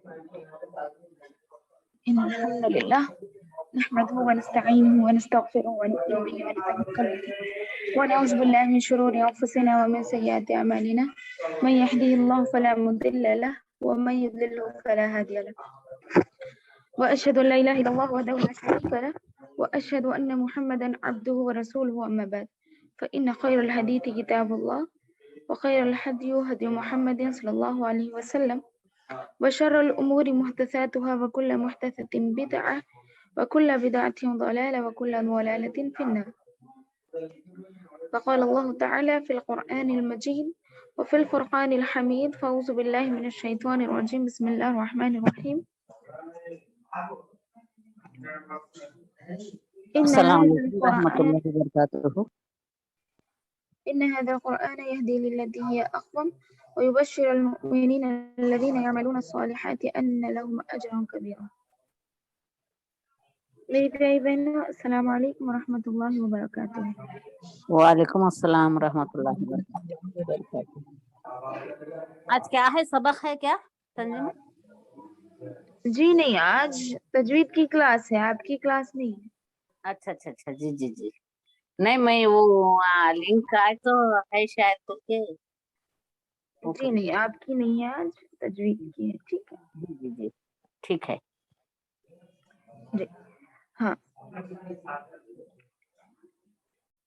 إن الحمد لله نحمده ونستعينه ونستغفره ونؤمن به ونتوكل عليه ونعوذ بالله من شرور أنفسنا ومن سيئات أعمالنا من يهده الله فلا مضل له ومن يضلل فلا هادي له وأشهد أن لا إله إلا الله وحده لا شريك له وأشهد أن محمدا عبده ورسوله أما بعد فإن خير الحديث كتاب الله وخير الهدي هدي محمد صلى الله عليه وسلم وشر الأمور محدثاتها وكل محدثة بدعة وكل بدعة ضلالة وكل ضلالة في النار. فقال الله تعالى في القرآن المجيد وفي الفرقان الحميد فأعوذ بالله من الشيطان الرجيم بسم الله الرحمن الرحيم. السلام علیکم ورحمۃ اللہ وبرکاتہ. إن هذا القرآن يهدي للتي هي أقوم ويبشر المؤمنين الذين يعملون الصالحات أن لهم أجرا كبيرا. میری پیاری بہنوں السلام علیکم ورحمۃ اللہ وبرکاتہ. وعلیکم السلام ورحمۃ اللہ وبرکاتہ. آج کیا ہے، سبق ہے کیا تنظیم؟ جی نہیں، آج تجوید کی کلاس ہے، آپ کی کلاس نہیں ہے. اچھا اچھا اچھا، جی جی جی. نہیں میں وہ لنک آئے تو ہے شاید کر کے. جی نہیں، آپ کی نہیں ہے، آج تجوید کی ہے. ٹھیک ہے جی جی جی ٹھیک ہے. جی ہاں.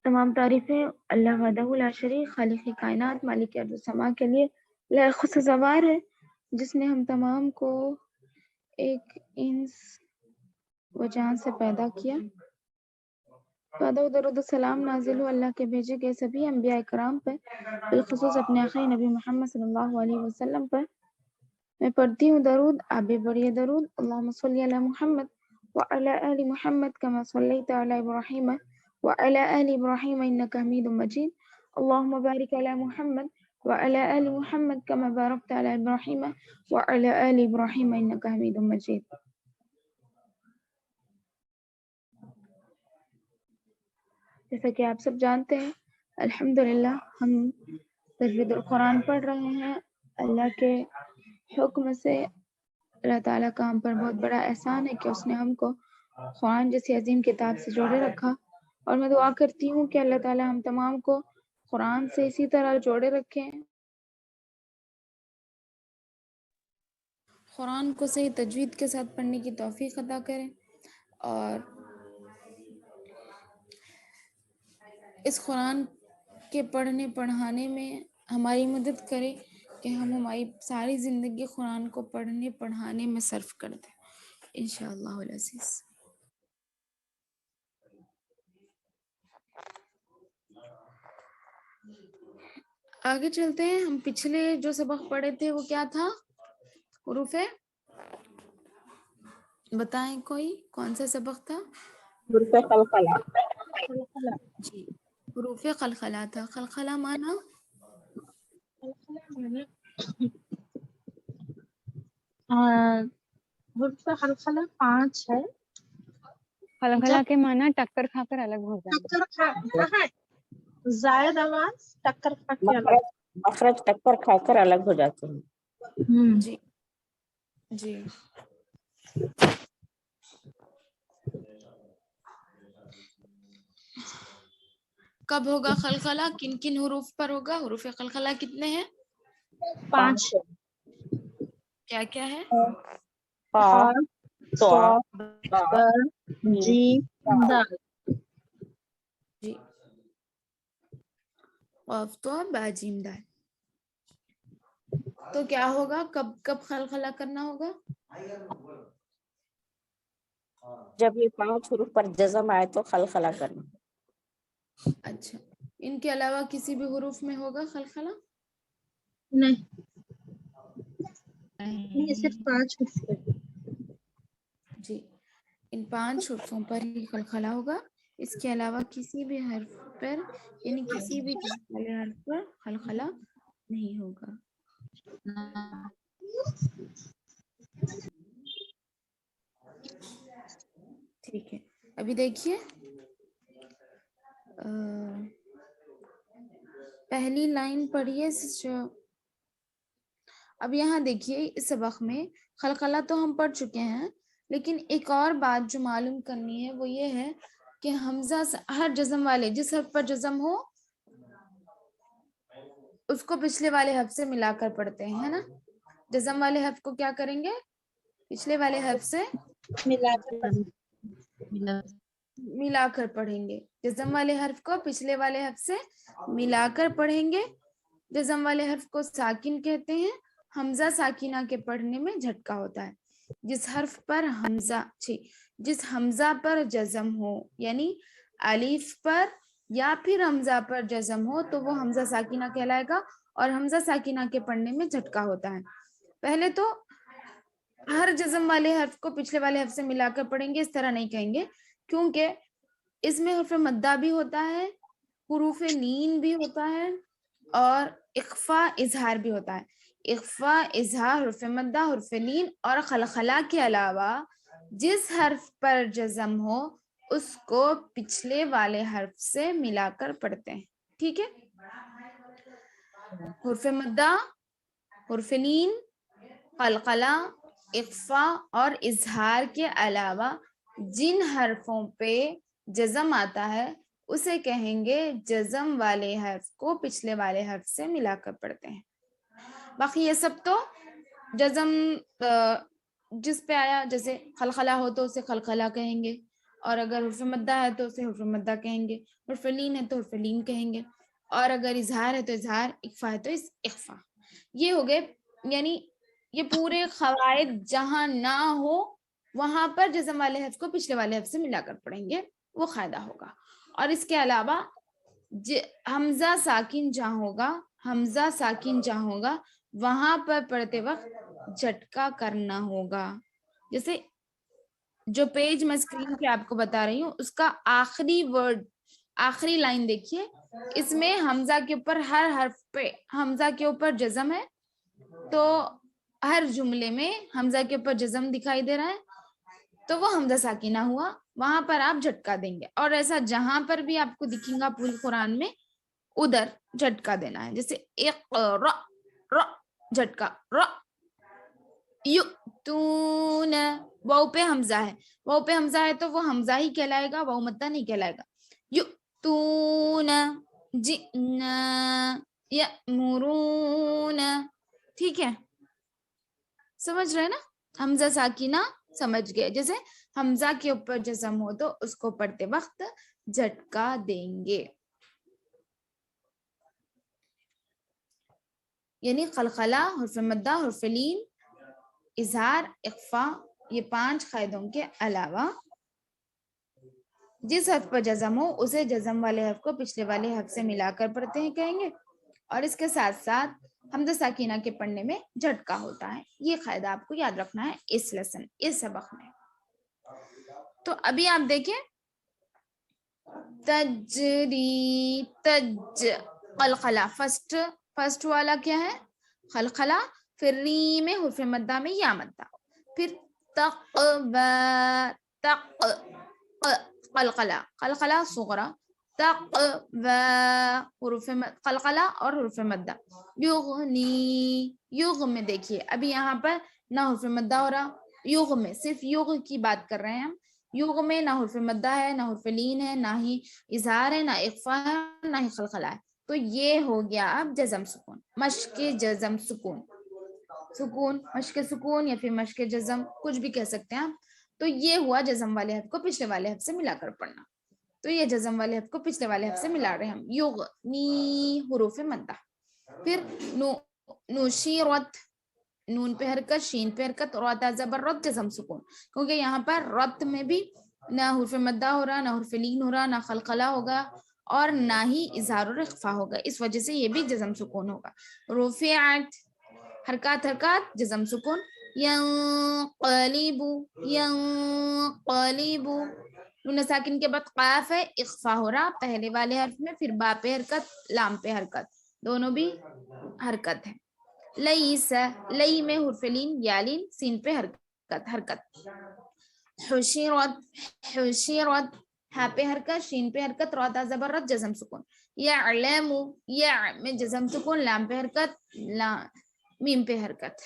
تمام تعریفیں اللہ وحدہ لا شریک خالق کائنات مالک ارض و سما کے لیے لائق سزاوار ہے، جس نے ہم تمام کو ایک انس و جان سے پیدا کیا. و درود و سلام نازل ہو اللہ کے بھیجے گئے سبھی انبیاء کرام پر، بالخصوص اپنے آخری نبی محمد صلی اللہ علیہ وسلم پر. میں پڑھتی ہوں درود، آپ بھی پڑھیے درود. اللہم صلی علی محمد وعلی آل محمد کما صلیت علی ابراہیم وعلی آل ابراہیم انک حمید مجید. اللہم بارک علی محمد وعلی آل محمد کما بارکت علی ابراہیم وعلی آل ابراہیم انک حمید مجید. جیسا کہ آپ سب جانتے ہیں الحمدللہ ہم تجوید القرآن پڑھ رہے ہیں. اللہ کے حکم سے اللہ تعالیٰ کا ہم پر بہت بڑا احسان ہے کہ اس نے ہم کو قرآن جیسی عظیم کتاب سے جوڑے رکھا، اور میں دعا کرتی ہوں کہ اللہ تعالیٰ ہم تمام کو قرآن سے اسی طرح جوڑے رکھیں، قرآن کو صحیح تجوید کے ساتھ پڑھنے کی توفیق عطا کریں، اور اس قرآن کے پڑھنے پڑھانے میں ہماری مدد کرے کہ ہم ہماری ساری زندگی قرآن کو پڑھنے پڑھانے میں صرف کر دیں انشاءاللہ العزیز. آگے چلتے ہیں. ہم پچھلے جو سبق پڑھے تھے وہ کیا تھا؟ حروف، بتائیں کوئی کون سا سبق تھا؟ حروف قلقلہ. جی حروف قلقلہ تھا. قلقلہ معنی حروف قلقلہ 5 ہے. قلقلہ کے معنی ٹکر کھا کر الگ ہو جانا. ٹکر کھا زائد آواز ٹکر کھا کے الگ. مخرج ٹکر کھا کر الگ ہو جاتے ہیں. جی جی. کب ہوگا قلقلہ؟ کن کن حروف پر ہوگا؟ حروف قلقلہ کتنے ہیں؟ 5 ہے. کیا کیا ہے؟ قاف، صاد، جیم، دال. جی قاف تو با جیم دال. تو کیا ہوگا؟ کب کب قلقلہ کرنا ہوگا؟ جب یہ 5 حروف پر جزم آئے تو قلقلہ کرنا. اچھا، ان کے علاوہ کسی بھی حروف میں ہوگا قلقلہ؟ نہیں، یہ صرف 5 حروف ہے. جی ان 5 حروفوں پر ہی قلقلہ ہوگا. اس کے علاوہ کسی بھی حرف پر یعنی کسی بھی والے حرف پر قلقلہ نہیں ہوگا. ٹھیک ہے. ابھی دیکھیے پہلی لائن پڑھیے. اب یہاں دیکھیے اس سبق میں خلقلہ تو ہم پڑھ چکے ہیں، لیکن ایک اور بات جو معلوم کرنی ہے وہ یہ ہے کہ حمزہ ہر جزم والے جس حرف پر جزم ہو اس کو پچھلے والے حرف سے ملا کر پڑھتے ہیں، ہے نا؟ جزم والے حرف کو کیا کریں گے؟ پچھلے والے حرف سے ملا کر ملا کر پڑھیں گے. جزم والے حرف کو پچھلے والے حرف سے ملا کر پڑھیں گے. جزم والے حرف کو ساکن کہتے ہیں. حمزہ ساکینہ کے پڑھنے میں جھٹکا ہوتا ہے. جس حمزہ پر جزم ہو، یعنی الف پر یا پھر حمزہ پر جزم ہو تو وہ حمزہ ساکینہ کہلائے گا، اور حمزہ ساکینہ کے پڑھنے میں جھٹکا ہوتا ہے. پہلے تو ہر جزم والے حرف کو پچھلے والے حرف سے ملا کر پڑھیں گے، اس طرح نہیں کہیں گے کیونکہ اس میں حرف مدہ بھی ہوتا ہے، حروف لین بھی ہوتا ہے، اور اخفا اظہار بھی ہوتا ہے. اخفا اظہار حرف مدہ، حرف لین اور خلخلہ کے علاوہ جس حرف پر جزم ہو اس کو پچھلے والے حرف سے ملا کر پڑھتے ہیں. ٹھیک ہے؟ حرف مدہ، حرف لین، قلقلہ، اخفا اور اظہار کے علاوہ جن حرفوں پہ جزم آتا ہے اسے کہیں گے جزم والے حرف کو پچھلے والے حرف سے ملا کر پڑھتے ہیں. باقی یہ سب تو جزم جس پہ آیا، جیسے خلخلہ ہو تو اسے خلخلہ کہیں گے، اور اگر حرف مدہ ہے تو اسے حرف مدہ کہیں گے، حرف لین ہے تو حرف لین کہیں گے، اور اگر اظہار ہے تو اظہار، اخفا ہے تو اخفا. یہ ہو گئے، یعنی یہ پورے قواعد جہاں نہ ہو وہاں پر جزم والے حرف کو پچھلے والے حرف سے ملا کر پڑھیں گے، وہ قاعدہ ہوگا. اور اس کے علاوہ حمزہ ساکن جہاں ہوگا وہاں پر پڑھتے وقت جھٹکا کرنا ہوگا. جیسے جو پیج میں اسکرین پہ آپ کو بتا رہی ہوں اس کا آخری ورڈ، آخری لائن دیکھیے، اس میں حمزہ کے اوپر ہر حرف پہ حمزہ کے اوپر جزم ہے، تو ہر جملے میں حمزہ کے اوپر جزم دکھائی دے رہا ہے تو وہ حمزہ ساکینہ ہوا، وہاں پر آپ جھٹکا دیں گے. اور ایسا جہاں پر بھی آپ کو دکھیں گا پورے قرآن میں ادھر جھٹکا دینا ہے. جیسے اقرا، را جھٹکا، را یؤتون، واو پہ حمزہ ہے، واو پہ حمزہ ہے تو وہ حمزہ ہی کہلائے گا، واو مدہ نہیں کہلائے گا. یؤتون، جئنا، یأمرون. ٹھیک ہے؟ سمجھ رہے نا؟ حمزہ ساکینہ سمجھ گئے. جیسے حمزہ کے اوپر جزم ہو تو اس کو پڑھتے وقت جھٹکا دیں گے. یعنی قلقلہ، حرف مدہ، حرف لین، اظہار، اخفا، یہ 5 قاعدوں کے علاوہ جس حرف پر جزم ہو اسے جزم والے حرف کو پچھلے والے حرف سے ملا کر پڑھتے ہیں کہیں گے، اور اس کے ساتھ ساتھ حمزہ ساکینہ کے پڑھنے میں جھٹکا ہوتا ہے. یہ قاعدہ آپ کو یاد رکھنا ہے اس سبق میں. تو ابھی آپ دیکھیں تجری، قلقلہ فرسٹ والا کیا ہے؟ قلقلہ. پھر ری میں حرف مدہ میں یا مدہ، پھر قلقلہ صغرا، حروف قلقلہ اور حروف مدہ. یغ میں دیکھیے ابھی یہاں پر نہ حرف مدہ ہو رہا، یغ میں صرف یغ کی بات کر رہے ہیں ہم. یغ میں نہ حرف مدہ ہے، نہ حرف لین ہے، نہ ہی اظہار ہے، نہ اخفا ہے، نہ ہی خلخلہ ہے. تو یہ ہو گیا اب جزم سکون، مشق جزم سکون، مشق سکون یا پھر مشق جزم، کچھ بھی کہہ سکتے ہیں آپ. تو یہ ہوا جزم والے حرف کو پچھلے والے حرف سے ملا کر پڑھنا. تو یہ جزم والے حرف کو پچھلے والے حرف سے ملا رہے ہیں ہم. یغنی حروف مدہ. پھر نشیرت، نون پہ حرکت، شین پہ حرکت، روتا زبر رت، جزم سکون، کیونکہ یہاں پر رت میں بھی نہ حرف مدہ ہو رہا، نہ حرف لین ہو رہا، نہ خلخلہ ہوگا اور نہ ہی اظہار اور اخفا ہوگا، اس وجہ سے یہ بھی جزم سکون ہوگا. رفعت، حرکات جزم سکون. ینقلب، نون ساکن کے بعد قاف ہے، اخفا ہو رہا پہلے والے حرف میں، پھر با پہ حرکت، لام پہ حرکت، دونوں بھی حرکت ہے. لیس، لئی میں حرف لین یا لین، سین پہ حرکت. حشرت، ہا پہ حرکت، شین پہ حرکت، روتا زبر رت، جزم سکون. یعلم، یا میں جزم سکون، لام پہ حرکت، मीम पे हरकत,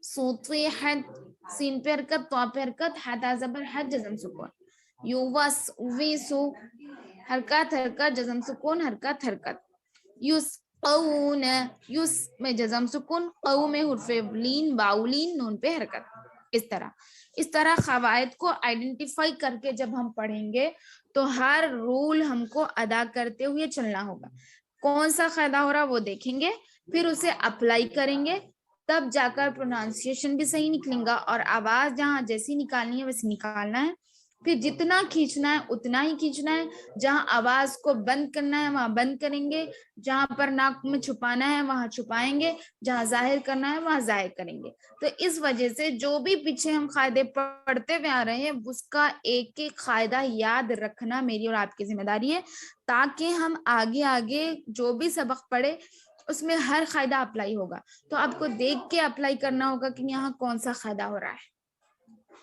सुतिहत सीन पे हरकत, तो पे हरकत, हता ज़बर हद जज़म सुकून, युवस विसु हरकत हरकत जज़म सुकून हरकत हरकत, युस्क़ौन युस में जज़म सुकून, क़ौ में हुर्फ़े लीन बाउलीन नून पे हरकत। इस तरह क़वाइद को आइडेंटिफाई करके जब हम पढ़ेंगे तो हर रूल हमको अदा करते हुए चलना होगा। कौन सा क़ायदा हो रहा वो देखेंगे, फिर उसे अप्लाई करेंगे, तब जाकर प्रोनाउंसिएशन भी सही निकलेगा और आवाज जहाँ जैसी निकालनी है वैसे निकालना है। फिर जितना खींचना है उतना ही खींचना है, जहाँ आवाज को बंद करना है वहां बंद करेंगे, जहां पर नाक में छुपाना है वहां छुपाएंगे, जहां जाहिर करना है वहां जाहिर करेंगे। तो इस वजह से जो भी पीछे हम कायदे पढ़ते हुए आ रहे हैं उसका एक एक कायदा याद रखना मेरी और आपकी जिम्मेदारी है, ताकि हम आगे आगे जो भी सबक पढ़े उसमें हर कायदा अप्लाई होगा। तो आपको देख के अप्लाई करना होगा कि यहाँ कौन सा कायदा हो रहा है,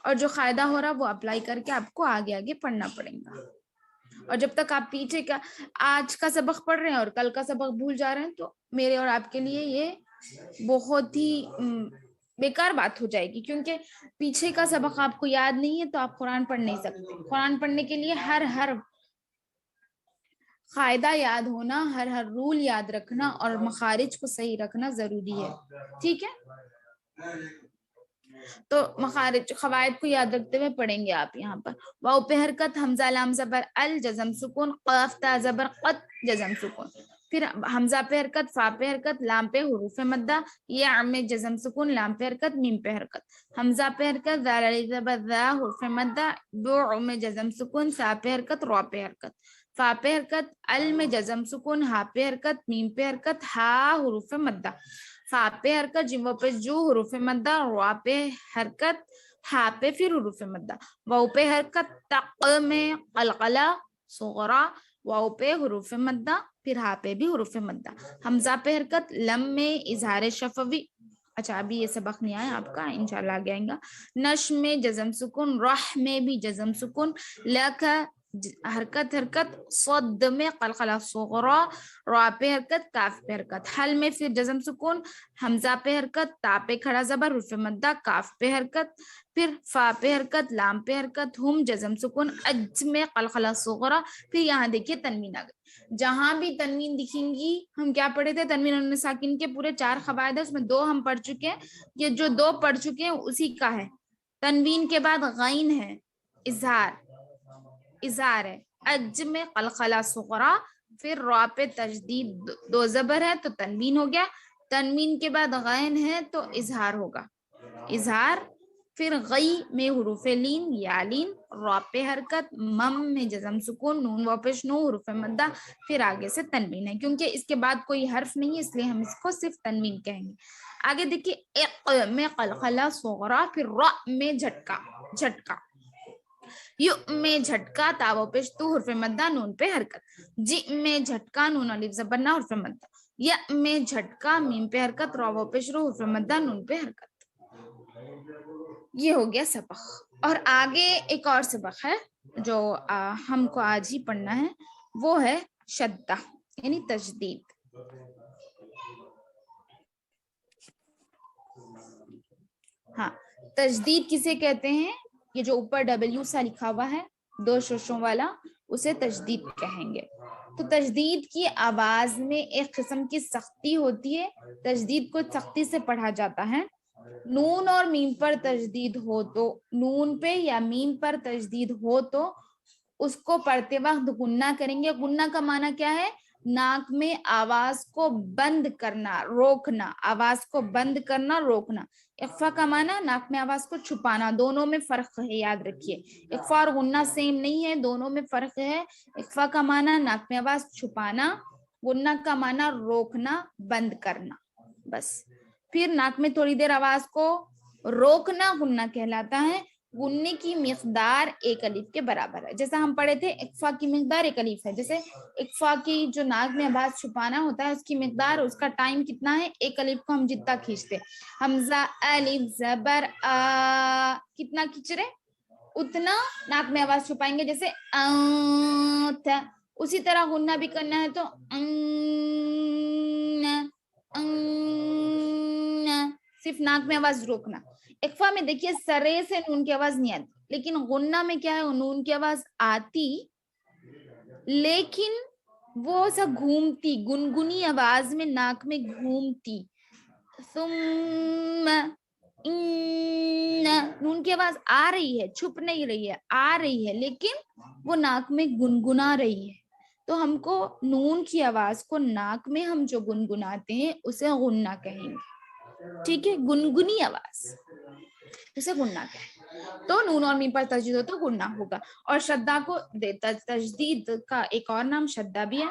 और जो कायदा हो रहा है वो अप्लाई करके आपको आगे आगे पढ़ना पड़ेगा। और जब तक आप पीछे का आज का सबक पढ़ रहे हैं और कल का सबक भूल जा रहे हैं तो मेरे और आपके लिए ये बहुत ही बेकार बात हो जाएगी, क्योंकि पीछे का सबक आपको याद नहीं है तो आप कुरान पढ़ नहीं सकते। कुरान पढ़ने के लिए हर कायदा याद होना, हर रूल याद रखना और मखारिज को सही रखना जरूरी है। ठीक है, तो मखारिज क़वाइद को याद रखते हुए पढ़ेंगे आप। यहाँ पर वाव पे हरकत, हमजा लाम ज़बर अल जज़म सुकून, क़ाफ ता ज़बर क़त जज़म सुकून, फिर हमजा पे हरकत, फा पे हरकत, लाम पे हुरूफ मद्दा, या में जज़म सुकून, लाम पे हरकत, मीम पे हरकत, हमजा पे हरकत, ज़ाल अलिफ ज़बर ज़ा हुरूफ मद्दा, बु में जज़म सुकून, सा पे हरकत, रा पे हरकत, फा पे हरकत, अल में जज़म सुकून, हा पे हरकत, मीम पे हरकत, हा हुरूफ मद्दा, फा पे हरकत, जिम पे जू हुरूफ मद्दा, रा पे हरकत, हा पे फिर हुरूफ मद्दा, वाव पे हरकत, तक में कलकला सुगरा, वाव पे हुरूफ मद्दा, फिर हा पे भी हुरूफ मद्दा, हमजा पे हरकत, लम में इजहार शफवी। अच्छा अभी ये सबक नहीं आया आपका, इंशाल्लाह आगे आएगा। नश में जज़म सुकून, रह में भी जज़म सुकून, लक हरकत हरकत, सद में कलकला सुगरा, रा पे हरकत, काफ पे हरकत, हल में फिर जज़म सुकून, हमजा पे हरकत, ता पे खड़ा ज़बर, रुफ़ मद्दा, काफ पे हरकत, फिर फा पे हरकत, लाम पे हरकत, हुम जज़म सुकून, अज में कलकला सुगरा। फिर यहाँ देखिए तनवीन आ गई, जहां भी तनवीन दिखेंगी, हम क्या पढ़े थे, तनवीन और साकिन के पूरे 4 क़वाइद है, उसमें 2 हम पढ़ चुके हैं, ये जो 2 पढ़ चुके हैं उसी का है। तनवीन के बाद गैन है, इज़हार है, अज में कलकला सुगरा, फिर रा पे तजदीद 2 ज़बर है तो तनवीन हो गया, तनवीन के बाद गैन है तो इज़हार होगा, इज़हार, फिर गई में हुरूफे लीन यालीन, रा पे हरकत, मम में जज़म सुकून, नून वापस नो हुरूफे मद्दा, फिर आगे से तनवीन है, क्योंकि इसके बाद कोई हर्फ नहीं है इसलिए हम इसको सिर्फ तनवीन कहेंगे। आगे देखिए, इक़ में कलकला सुगरा, फिर रा में झटका, यु में झटका, तावो पेश तू हुर्फे मद्दा, नून पे हरकत, जी में झटका, नून अलिफ ज़बर ना हुर्फे मद्दा, या में झटका, मीम पे हरकत, रावो पेश रो हुर्फे मद्दा, नून पे हरकत। ये हो गया सबक। और आगे एक और सबक है जो हमको आज ही पढ़ना है, वो है शद्दा यानी तजदीद। हाँ, तजदीद किसे कहते हैं, ये जो ऊपर W सा लिखा हुआ है 2 शोशों वाला, उसे तजदीद कहेंगे। तो तजदीद की आवाज में एक किस्म की सख्ती होती है, तजदीद को सख्ती से पढ़ा जाता है। नून और मीम पर तजदीद हो तो, नून पे या मीम पर तजदीद हो तो उसको पढ़ते वक्त गुन्ना करेंगे। गुन्ना का माना क्या है, नाक में आवाज को बंद करना, रोकना, आवाज को बंद करना, रोकना। इख्फा का माना नाक में आवाज को छुपाना, दोनों में फर्क है, याद रखिए। इख्फा और गुन्ना सेम नहीं है, दोनों में फर्क है। इख्फा का माना नाक में आवाज छुपाना, गुन्ना का माना रोकना, बंद करना, बस। फिर नाक में थोड़ी देर आवाज को रोकना गुन्ना कहलाता है। गुन्ने की मिकदार 1 अलीफ के बराबर है। जैसा हम पढ़े थे इक्फा की मिकदार 1 अलीफ है, जैसे इक्फा की जो नाक में आवाज छुपाना होता है उसकी मिकदार, उसका टाइम कितना है, 1 अलीफ को हम जितना खींचते, हमजा अलीफ ज़बर आ, कितना खींच रहे उतना नाक में आवाज छुपाएंगे, जैसे आ, उसी तरह गुन्ना भी करना है तो सिर्फ नाक में आवाज रोकना। इख्फा में देखिए सरे से नून की आवाज नहीं आती, लेकिन गुन्ना में क्या है, नून की आवाज आती लेकिन वो ऐसा घूमती, गुनगुनी आवाज में नाक में घूमती। नून की आवाज आ रही है, छुप नहीं रही है, आ रही है, लेकिन वो नाक में गुनगुना रही है। तो हमको नून की आवाज को नाक में हम जो गुनगुनाते हैं उसे गुन्ना कहेंगे, ठीक है, गुनगुनी आवाज उसे गुन्ना कहेंगे। तो नून और मीम पर तजदीद हो तो गुन्ना होगा। और शद्दा को तजदीद का एक और नाम शद्दा भी है,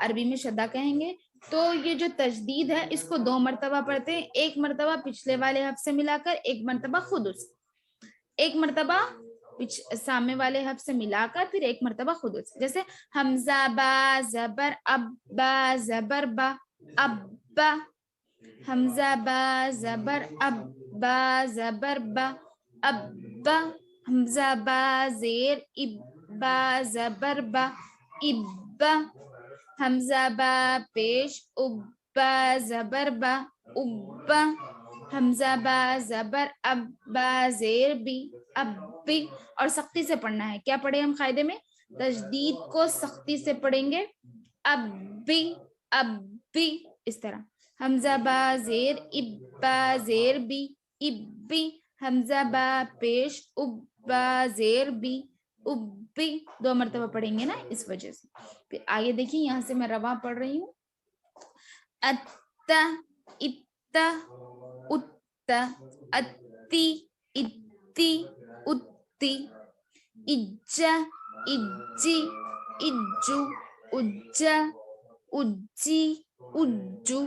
अरबी में शद्दा कहेंगे। तो ये जो तजदीद है इसको 2 मरतबा पढ़ते हैं, एक मरतबा पिछले वाले हर्फ से मिलाकर, एक मरतबा खुद उस, एक मरतबा सामने वाले हर्फ से मिलाकर, फिर एक मरतबा खुद उस। जैसे हमजा बा जबर अब, बा जबर बा अब्बा, हमजा बा जबर अब, बा जबर बा अब्बा, हमजा बा जेर इब, बा जबर बा इब्बा, हमजा बा पेश उब्बा जबर बा उब्बा, हमजा बा जबर अब, बा जेर बी अब्बी। और सख्ती से पढ़ना है। क्या पढ़े हम कायदे में? तजदीद को सख्ती से पढ़ेंगे, अब्बी अब्बी, इस तरह। हमजा बा जेर इब्बा जेर बी इब्बी, हमजा बा पेश उब्बा जेर बी उब्बी। 2 मरतबा पढ़ेंगे ना, इस वजह से। फिर आगे देखिए, यहाँ से मैं रवा पढ़ रही हूँ। अत्ता इत्ता उत्ता अत्ती इत्ती उत्ती, इज्जा इज्जी इज्जू उज्जा उज्जी उज्जू,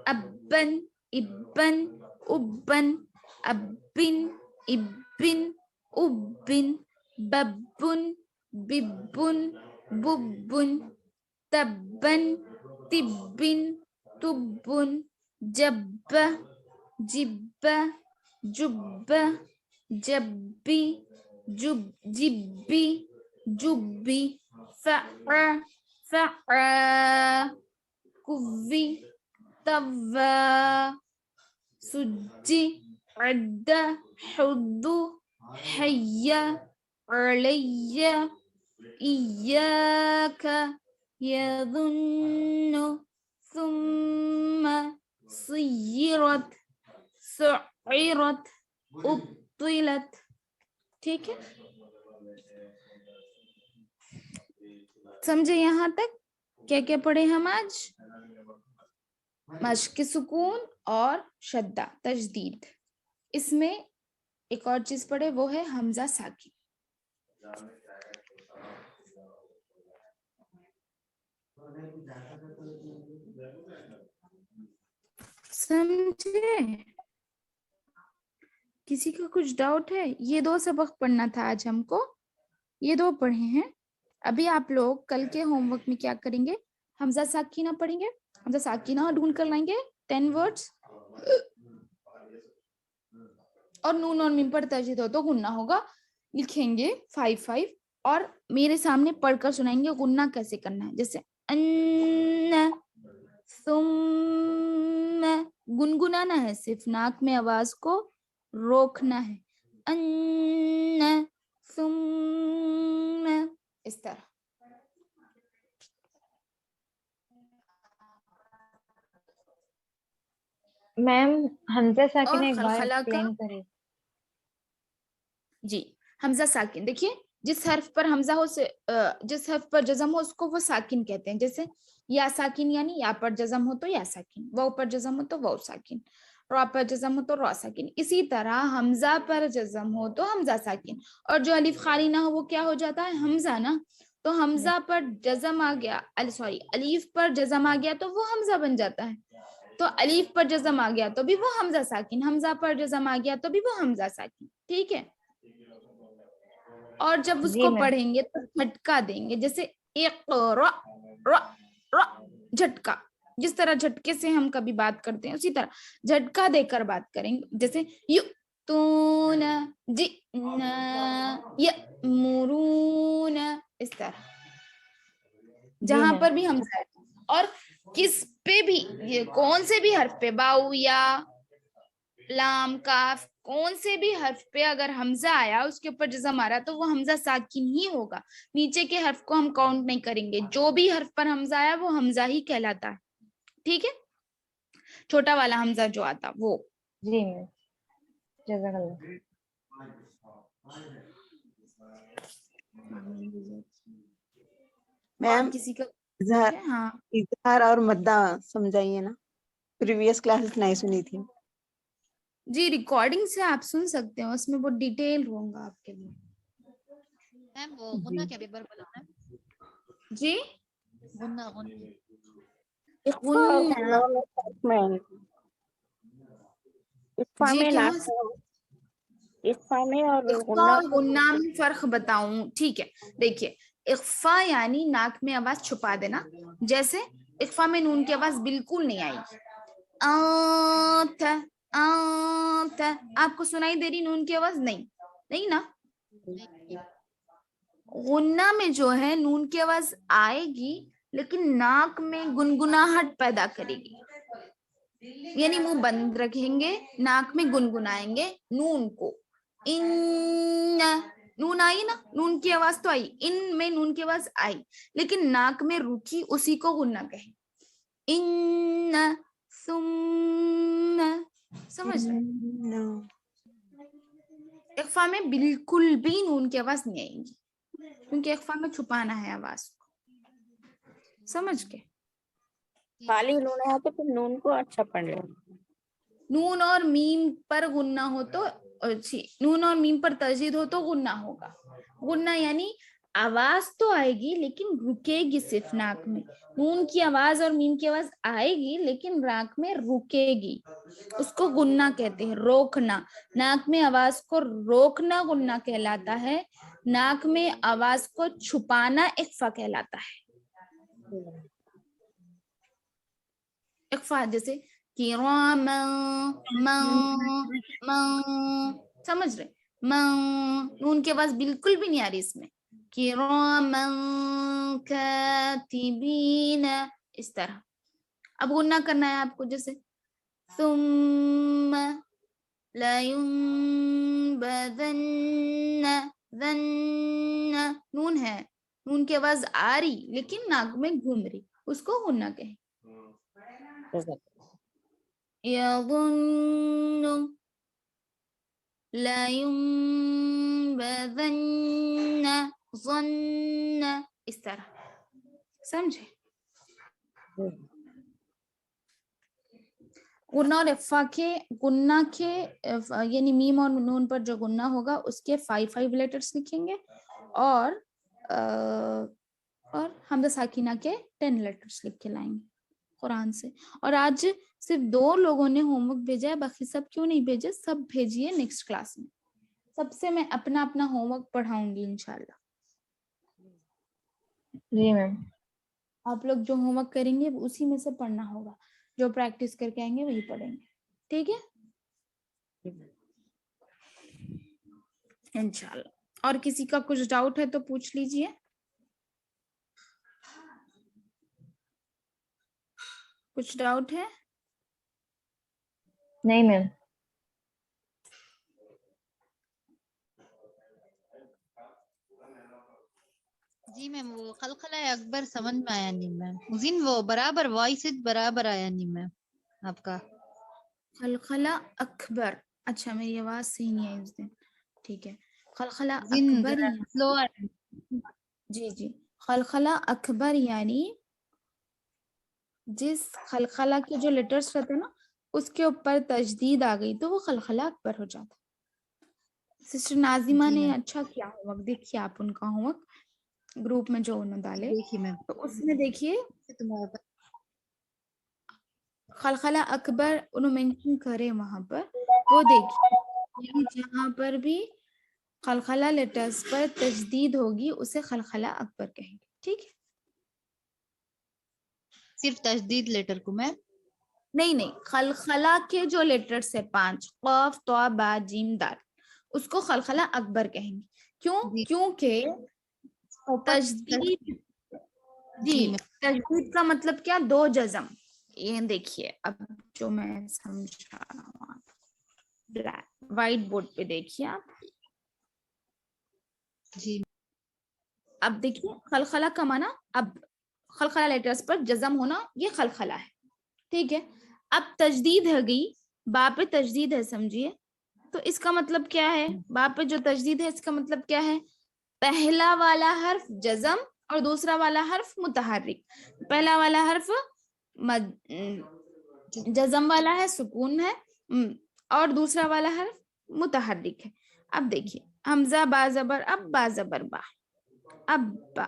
अब्बन इब्बन उब्बन, अब्बिन इब्बिन उब्बिन, बब्बुन बिब्बुन बुब्बुन, तब्बन तिब्बिन तुब्बुन, जब्बा जिब्बा जुब्बा, जब्बी जिब्बी जुब्बी, फ़अ फ़अ, कुव्वी तव्वा, सुज्जी अद्दा हुद्दु, हय्या अलैया, इय्याका यज़ुन्नु, सुम्मा सुय्यरत सुइरत उब्तिलत। ठीक है, समझे यहाँ तक? क्या क्या पढ़े हम आज? मश्क सुकून और शद्दा तजदीद। इसमें एक और चीज पढ़े, वो है हमजा साकिन। समझे? किसी का कुछ डाउट है? ये 2 सबक पढ़ना था आज हमको, ये 2 पढ़े हैं। अभी आप लोग कल के होमवर्क में क्या करेंगे? हमजा साकिना पढ़ेंगे, हमजा साकिना ढूंढ कर लाएंगे 10 वर्ड्स, और नून और मीम पर तजदीद हो तो गुन्ना होगा, लिखेंगे 5-5, और मेरे सामने पढ़कर सुनाएंगे गुन्ना कैसे करना है। जैसे अन्ना, सुम्मा, गुनगुनाना है, सिर्फ नाक में आवाज को रोकना है। अन्ना सुम्मा, इस तरह। मैम हमजा साकिन और एक बार खलखला का एक्सप्लेन करिए। जी, हमजा साकिन देखिए, जिस हर्फ पर हमजा हो से जिस हर्फ पर जज़म हो उसको वो साकिन कहते हैं। जैसे या साकिन, यानी या पर जज़म हो तो या साकिन, वाव पर जज़म हो तो वाव साकिन, रॉ पर जज़म हो तो रॉ साकिन। इसी तरह हमजा पर जज़म हो तो हमजा साकिन, और जो अलिफ खाली ना हो वो क्या हो जाता है? हमजा ना। तो हमजा पर जज़म आ गया, सॉरी अलिफ पर जज़म आ गया तो वो हमजा बन जाता है। तो अलिफ पर जज़म आ गया तो भी वो हमजा साकिन, हमजा पर जज़म आ गया तो भी वो हमजा साकिन। ठीक है, और जब उसको पढ़ेंगे तो झटका देंगे। जैसे इक़रा, झटका, जिस तरह झटके से हम कभी बात करते हैं उसी तरह झटका देकर बात करेंगे। जैसे युतूना जिना यमुरूना, इस तरह जहां पर भी हम जाए, और किस पे भी, ये कौन से भी हर्फ पे, बाऊ या لام کاف کون سے بھی حرف پہ اگر حمزہ آیا اس کے اوپر جزم آ رہا تو وہ حمزہ ساکن ہی ہوگا. نیچے کے حرف کو ہم کاؤنٹ نہیں کریں گے. جو بھی حرف پر حمزہ آیا وہ حمزہ ہی کہلاتا ہے. ٹھیک ہے, چھوٹا والا حمزہ جو آتا وہ. جی میم, جزاک اللہ. اور میم کسی کا اظہار ہاں اظہار اور مدہ سمجھائیے نا, پریویس کلاسز نہیں سنی تھی. جی ریکارڈنگ سے آپ سن سکتے ہو, اس میں بہت ڈیٹیل ہوگا آپ کے لیے. میم وہ غنہ کیا پیپر بولا ہے؟ جی غنہ جی کیا اخفا میں اور اخفا اور غنہ میں فرق بتاؤں. ٹھیک ہے, دیکھیے اخفا یعنی ناک میں آواز چھپا دینا. جیسے اخفا میں نون کی آواز بالکل نہیں آئی. آپ کو سنائی دے رہی نون کی آواز؟ نہیں نا. غنہ میں جو ہے نون کی آواز آئے گی لیکن ناک میں گنگناہٹ پیدا کرے گی. یعنی منہ بند رکھیں گے, ناک میں گنگنائیں گے نون کو. ان نون آئی نا, نون کی آواز تو آئی, ان میں نون کی آواز آئی لیکن ناک میں رکی, اسی کو غنہ کہیں. ان ثم, سمجھ رہے؟ اخفا میں بالکل بھی نون کی آواز نہیں آئے گی کیونکہ اخفا میں چھپانا ہے آواز کو. سمجھ کے خالی نون ہے تو پھر نون کو اچھا پڑھ لیں. نون اور میم پر غنہ ہو تو نون اور میم پر تجدید ہو تو غنہ ہوگا. غنہ یعنی آواز تو آئے گی لیکن رکے گی صرف ناک میں. نون کی آواز اور میم کی آواز آئے گی لیکن ناک میں رکے گی, اس کو غنہ کہتے ہیں, روکنا. ناک میں آواز کو روکنا غنہ کہلاتا ہے, ناک میں آواز کو چھپانا اخفا کہلاتا ہے. اخفا جیسے سمجھ رہے, نون کی آواز بالکل بھی نہیں آ رہی اس میں. کاتبین, اس طرح. اب غنہ کرنا ہے آپ کو, جیسے ثم لا ينبذن, نون ہے, نون کی آواز آ رہی لیکن ناک میں گھوم رہی, اس کو غنہ کہیں. يظن لا ينبذن, ظن, اس طرح. سمجھے؟ غنہ اور اخفا کے, غنہ کے یعنی میم اور نون پر جو غنہ ہوگا اس کے 5 لیٹرز لکھیں گے, اور حمزہ ساکنہ کے 10 لیٹرز لکھ کے لائیں گے قرآن سے. اور آج صرف 2 لوگوں نے ہوم ورک بھیجا ہے, باقی سب کیوں نہیں بھیجے, سب بھیجیے نیکسٹ کلاس میں. سب سے میں اپنا ہوم ورک پڑھاؤں گی انشاءاللہ. جی میم. آپ لوگ جو ہوم ورک کریں گے اسی میں سے پڑھنا ہوگا, جو پریکٹس کر کے آئیں گے وہی پڑھیں گے. ٹھیک ہے انشاءاللہ. اور کسی کا کچھ ڈاؤٹ ہے تو پوچھ لیجئے. کچھ ڈاؤٹ ہے؟ نہیں میم. جی میم وہ قلقلہ اکبر سمجھ میں آیا نہیں میم. مزین وہ برابر وائس برابر آیا نہیں میم آپ کا. خلخلہ اکبر, اچھا میری آواز صحیح نہیں آئی اس دن. ٹھیک ہے, خلخلہ مزین اکبر ذرا سلو آیا. جی خلخلہ اکبر یعنی جس خلخلہ کے جو لیٹرز رہتے ہیں نا اس کے اوپر تجدید آ گئی تو وہ خلخلہ اکبر ہو جاتا. سسٹر ناظمہ جی نے میم. اچھا کیا ہوم ورک, دیکھیے آپ ان کا ہوم ورک گروپ میں جو انہوں ڈالے دیکھیے میم تو اس میں دیکھیے تمہارا خلخلہ اکبر انہوں مینشن کرے وہاں پر, وہ دیکھیے جہاں پر بھی خلخلہ لیٹرز پر تجدید ہوگی اسے خلخلہ اکبر کہیں گے. ٹھیک ہے, صرف تجدید لیٹر کو میم. نہیں خلخلہ کے جو لیٹرز ہے 5 قاف طا با جیم دال, اس کو خلخلہ اکبر کہیں گے. کیوں؟ جی کیونکہ تجدید, جی تجدید کا مطلب کیا, 2 جزم. یہ دیکھیے اب جو میں سمجھا رہا ہوں, वाइट बोर्ड पे देखिए आप। जी अब देखिए खलखला का माना, अब खलखला लेटर्स पर जज़म होना ये खलखला है, ठीक है। अब तजदीद है गई, बा पे तजदीद है समझिए, तो इसका मतलब क्या है, बा पे जो तजदीद है इसका मतलब क्या है, पहला वाला हर्फ जज़म और दूसरा वाला हर्फ मुतहर्रिक। पहला वाला हर्फ जज़म वाला है, सुकून है, और दूसरा वाला हर्फ मुतहर्रिक है। अब देखिए हमजा बा जबर अब, बा जबर बा, अब बा,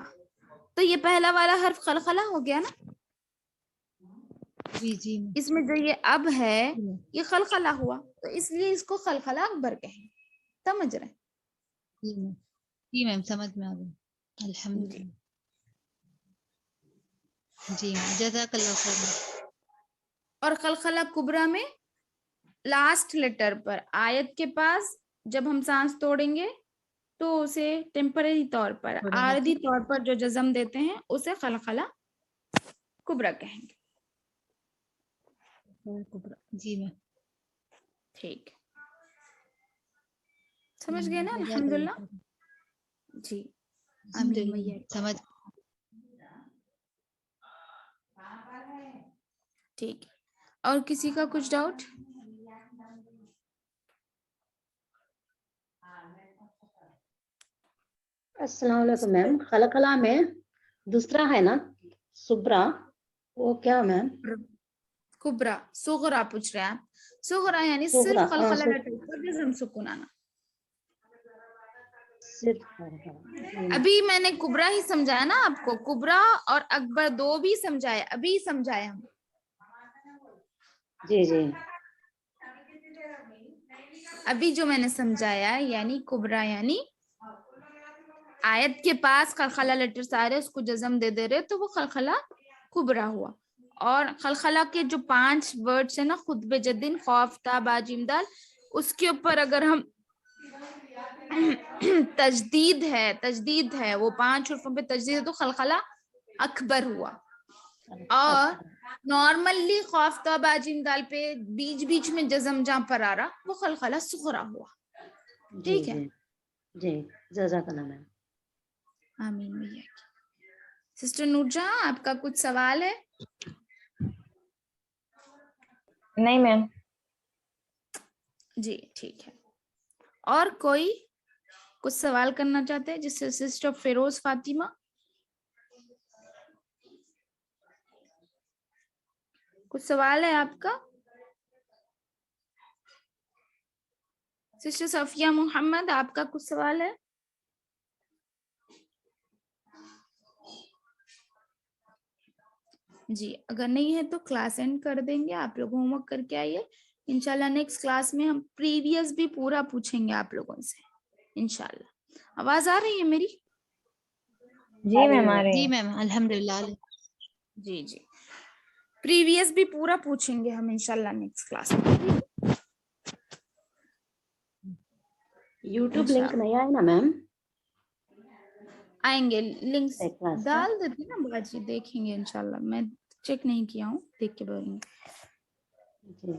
तो ये पहला वाला हर्फ खलखला हो गया ना। जी जी इसमें जो ये अब है ये खलखला हुआ, तो इसलिए इसको खलखला अकबर कहें। समझ रहे हैं? जी मैम समझ में आ गया, अल्हम्दुलिल्लाह। जी मैम जज़ाकल्लाह खैर। और खलखला कुबरा में लास्ट लेटर पर आयत के पास जब हम सांस तोड़ेंगे तो उसे टेम्पररी तौर पर, आरदी तौर पर जो जज़म देते हैं उसे खलखला कुबरा कहेंगे। जी मैम ठीक, समझ गए ना? अल्हम्दुलिल्लाह। जी आमीन मैया। समझ। ठीक, और किसी का कुछ डाउट? अस्सलाम वालेकुम मैम, खलकला में दूसरा है ना सुब्रा, वो क्या मैम? कुबरा सुगरा पूछ रहे हैं आप। सुगरा यानी सुगरा, सिर्फ हाँ, खलखला लेटर पर जज़म सुकून आना। अभी मैंने कुबरा ही समझाया ना आपको, कुबरा और अकबर दो भी समझाए, अभी समझाए हम। जी जी अभी जो मैंने समझाया यानी कुबरा यानी आयत के पास खलखला लेटर्स आ रहे उसको जज़म दे दे रहे तो वो खलखला कुबरा हुआ। और खलखला के जो 5 वर्ड्स है ना, खुतबे जद्दीन, खौफ, ता, बा, जीम, दाल, उसके ऊपर अगर हम तजदीद है वो 5 हुर्फों पे तजदीद है तो खलखला अकबर हुआ। और नॉर्मली खौफ, ता, बा, जीम, दाल पे बीच बीच में जज़म जहां पर आ रहा वो खलखला सुगरा हुआ। ठीक है जी जज़ाकल्लाह मैम। आमीन भैया। सिस्टर नूरजहां आपका कुछ सवाल है? नहीं मैम। जी ठीक है, और कोई कुछ सवाल करना चाहते हैं? जिससे सिस्टर फिरोज फातिमा, कुछ सवाल है आपका? सिस्टर सफिया मोहम्मद आपका कुछ सवाल है? जी अगर नहीं है तो क्लास एंड कर देंगे, आप लोग होमवर्क करके आइए। इंशाल्लाह नेक्स्ट क्लास में हम प्रीवियस भी पूरा पूछेंगे आप लोगों से इंशाल्लाह। आवाज आ रही है मेरी? जी मैम आ रही जी है। मैम अल्हम्दुलिल्लाह। जी जी प्रीवियस भी पूरा पूछेंगे हम इंशाल्लाह नेक्स्ट क्लास में। यूट्यूब लिंक नहीं आया ना मैम? आएंगे लिंक्स क्लास का? डाल देती ना बाजी, देखेंगे इंशाल्लाह। मैं चेक नहीं किया हूँ, देख के बोलेंगे। जी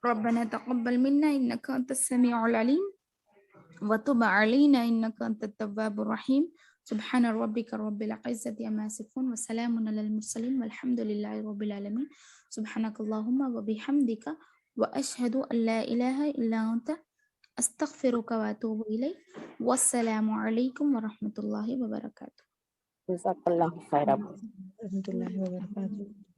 रब्बना तक़ब्बल मिन्ना इन्नका अंतस समीउल अलीम व तुब अलैना इन्नका अंतत तव्वाबुर रहीम। सुब्हान रब्बिका रब्बिल इज़्ज़ति अम्मा यसिफून व सलामुन अलल मुरसलीन वल्हम्दुलिल्लाहि रब्बिल आलमीन। सुब्हानकल्लाहुम्मा व बिहम्दिका व अशहदु अल्ला इलाहा इल्ला अंता अस्तगफिरुका व अतूबु इलैक। वस्सलामु अलैकुम व रहमतुल्लाहि व बरकातुहू। जज़ाकल्लाह खैर। रहमतुल्लाहि व बरकातुहू।